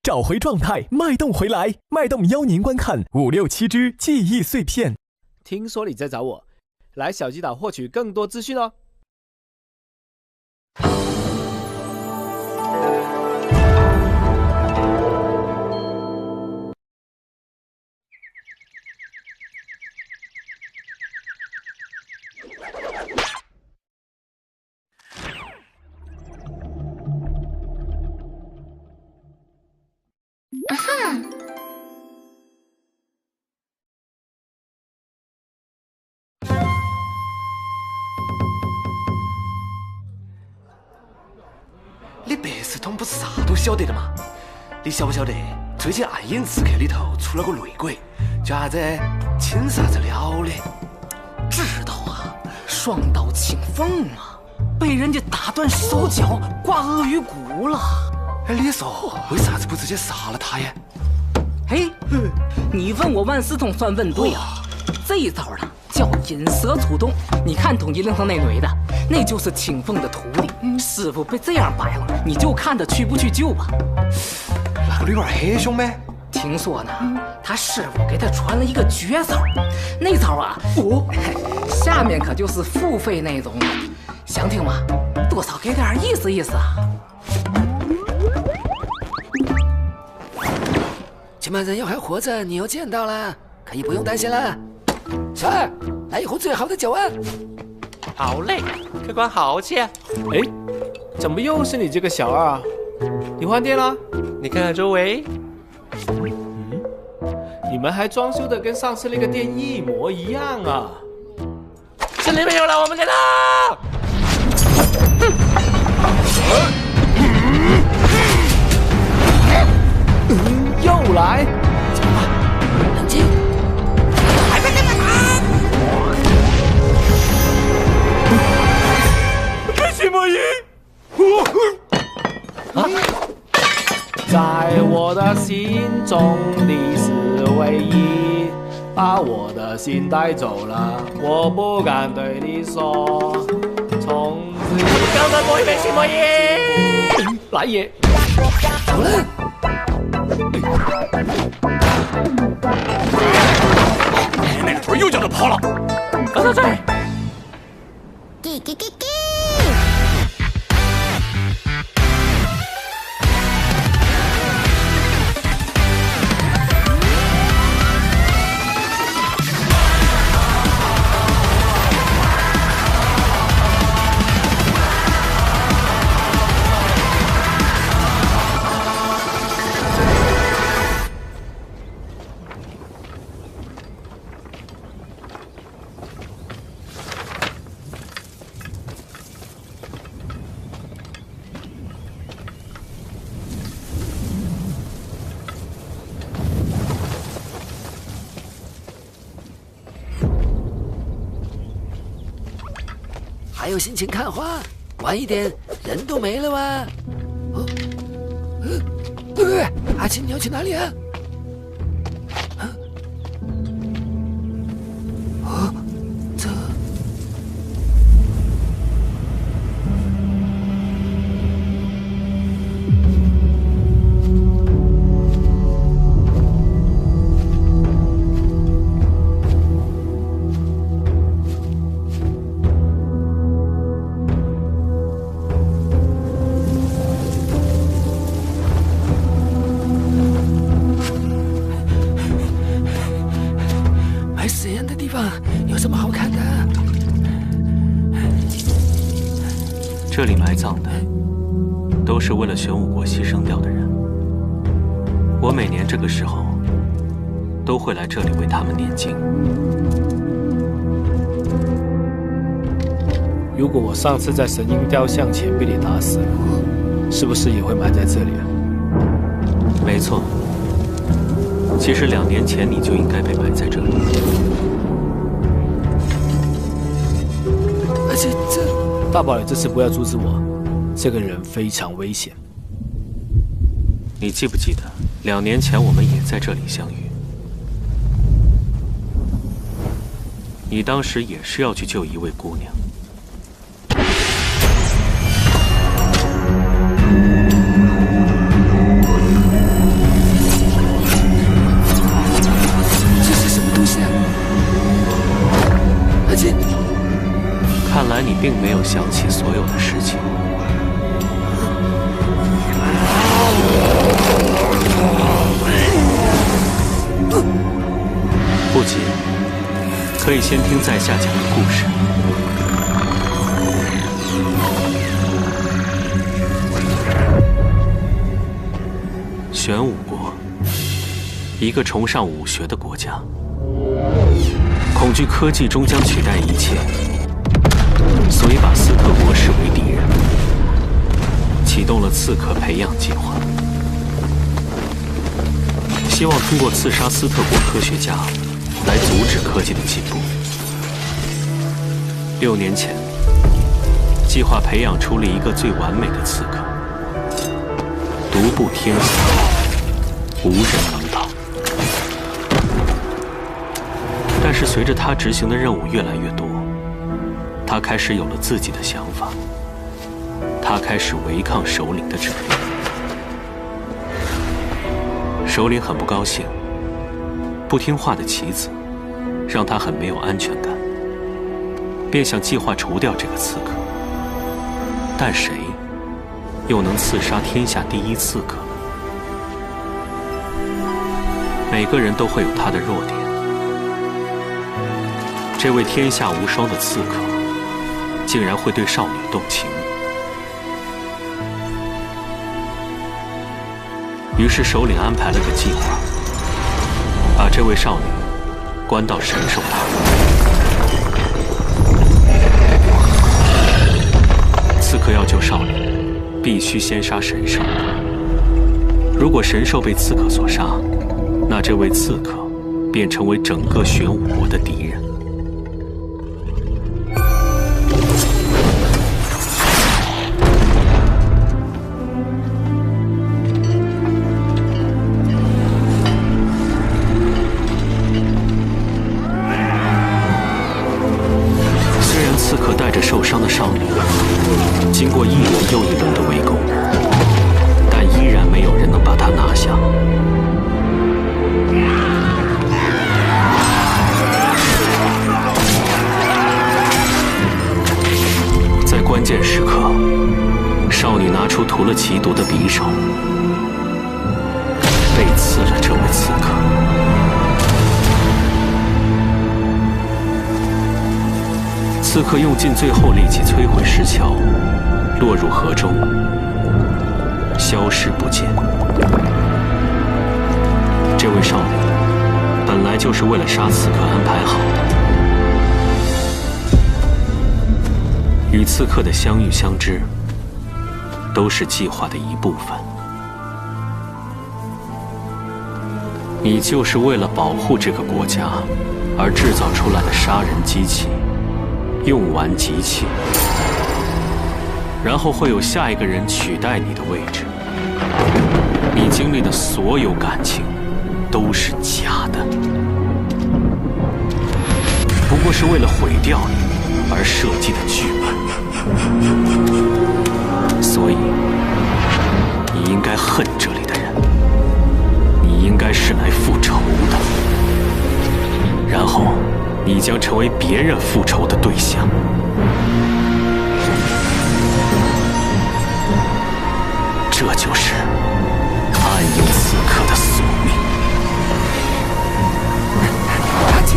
找回状态，脉动回来。脉动邀您观看567之记忆碎片。听说你在找我，来小鸡岛获取更多资讯哦。你白石通不是啥都晓得的嘛？你晓不晓得最近《暗影刺客》里头出了个内鬼，叫啥子青啥子了的？知道啊，双刀青凤嘛，被人家打断手脚，挂鳄鱼骨了。哎，你说为啥子不直接杀了他呀？嘿，你问我万事通算问对啊，这一招啊叫引蛇出洞。你看统计令上那女的，那就是青凤的徒弟。师傅被这样摆了，你就看他去不去救吧。那个女娃很凶呗？听说呢，他师傅给他传了一个绝招，那招啊，下面可就是付费那种了。想听吗？多少给点意思意思啊。金门人妖还活着，你又见到了，可以不用担心了。小二，来一壶最好的酒啊！好嘞，客官好气啊！哎，怎么又是你这个小二啊？你换店了？你看看周围，你们还装修的跟上次那个店一模一样啊！这里没有了，我们给他！又来！冷静！还在跟他打！开心魔音！在我的心中你是唯一，把我的心带走了，我不敢对你说。从此刚才摸一杯心魔音，来也！走了。那个腿又叫他跑了，赶快追！还有心情看花？晚一点人都没了哇！阿青，你要去哪里啊？这有什么好看的？这里埋葬的都是为了玄武国牺牲掉的人。我每年这个时候都会来这里为他们念经。如果我上次在神鹰雕像前被你打死了，是不是也会埋在这里啊？没错，其实2年前你就应该被埋在这里。而且大宝，你这次不要阻止我，这个人非常危险。你记不记得2年前我们也在这里相遇？你当时也是要去救一位姑娘。并没有想起所有的事情。不急，可以先听在下讲个故事。玄武国，一个崇尚武学的国家，恐惧科技终将取代一切，所以把斯特国视为敌人，启动了刺客培养计划，希望通过刺杀斯特国科学家来阻止科技的进步。6年前，计划培养出了一个最完美的刺客，独步天下，无人能挡。但是随着他执行的任务越来越多，他开始有了自己的想法，他开始违抗首领的指令。首领很不高兴，不听话的棋子让他很没有安全感，便想计划除掉这个刺客。但谁又能刺杀天下第一刺客呢？每个人都会有他的弱点。这位天下无双的刺客，竟然会对少女动情。于是首领安排了个计划，把这位少女关到神兽塔。刺客要救少女，必须先杀神兽。如果神兽被刺客所杀，那这位刺客便成为整个玄武国的敌人。虽然刺客带着受伤的少女，经过一轮又一轮的围攻，但依然没有人能把她拿下。在关键时刻，少女拿出涂了奇毒的匕首，背刺了这位刺客。刺客用尽最后力气摧毁石桥，落入河中，消失不见。这位少女本来就是为了杀刺客安排好的，与刺客的相遇相知，都是计划的一部分。你就是为了保护这个国家而制造出来的杀人机器。用完即弃，然后会有下一个人取代你的位置。你经历的所有感情都是假的，不过是为了毁掉你而设计的剧本。所以，你应该恨这里的人，你应该是来复仇的，然后你将成为别人复仇的对象。这就是暗影刺客的宿命。阿基，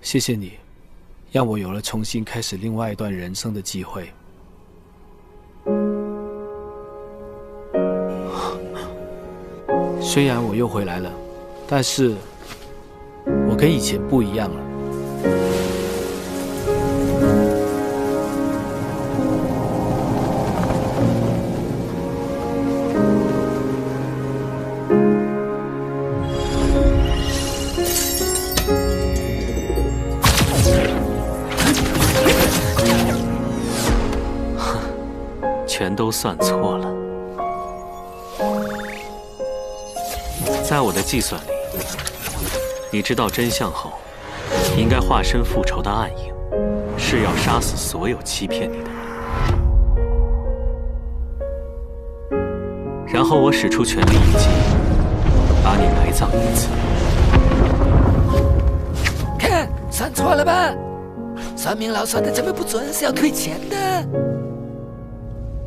谢谢你，让我有了重新开始另外一段人生的机会。虽然我又回来了，但是我跟以前不一样了。全都算错了。在我的计算里，你知道真相后，应该化身复仇的暗影，是要杀死所有欺骗你的人。然后我使出全力一击，把你埋葬一次。看，算错了吧？算命佬算的这么不准，是要退钱的。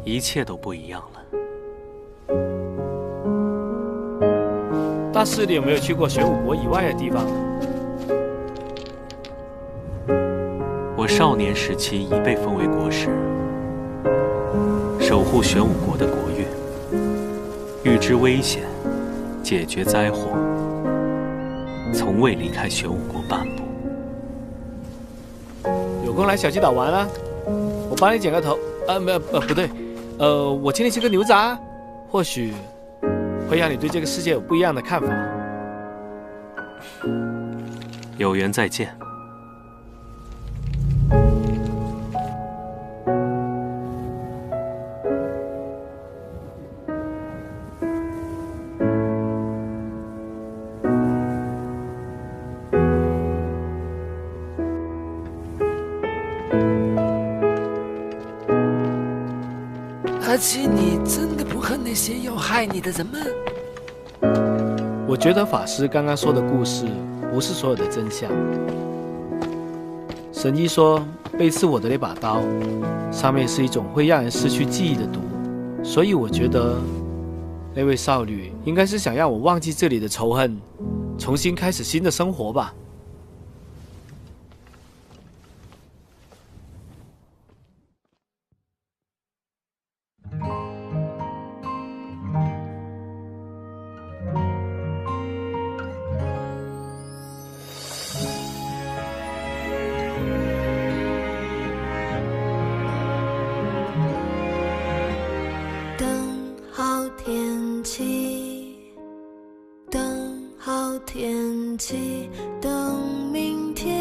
一切都不一样了。大师，你有没有去过玄武国以外的地方？我少年时期已被封为国师，守护玄武国的国运，预知危险，解决灾祸，从未离开玄武国半步。有空来小鸡岛玩啊！我帮你剪个头。没有，不对，我请你吃个牛杂，或许会让你对这个世界有不一样的看法。有缘再见。阿七，你真的不恨那些要害你的人吗？我觉得法师刚刚说的故事不是所有的真相。神医说，被刺我的那把刀上面是一种会让人失去记忆的毒，所以我觉得那位少女应该是想让我忘记这里的仇恨，重新开始新的生活吧。等好天气，等好天气，等明天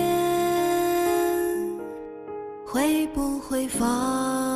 会不会放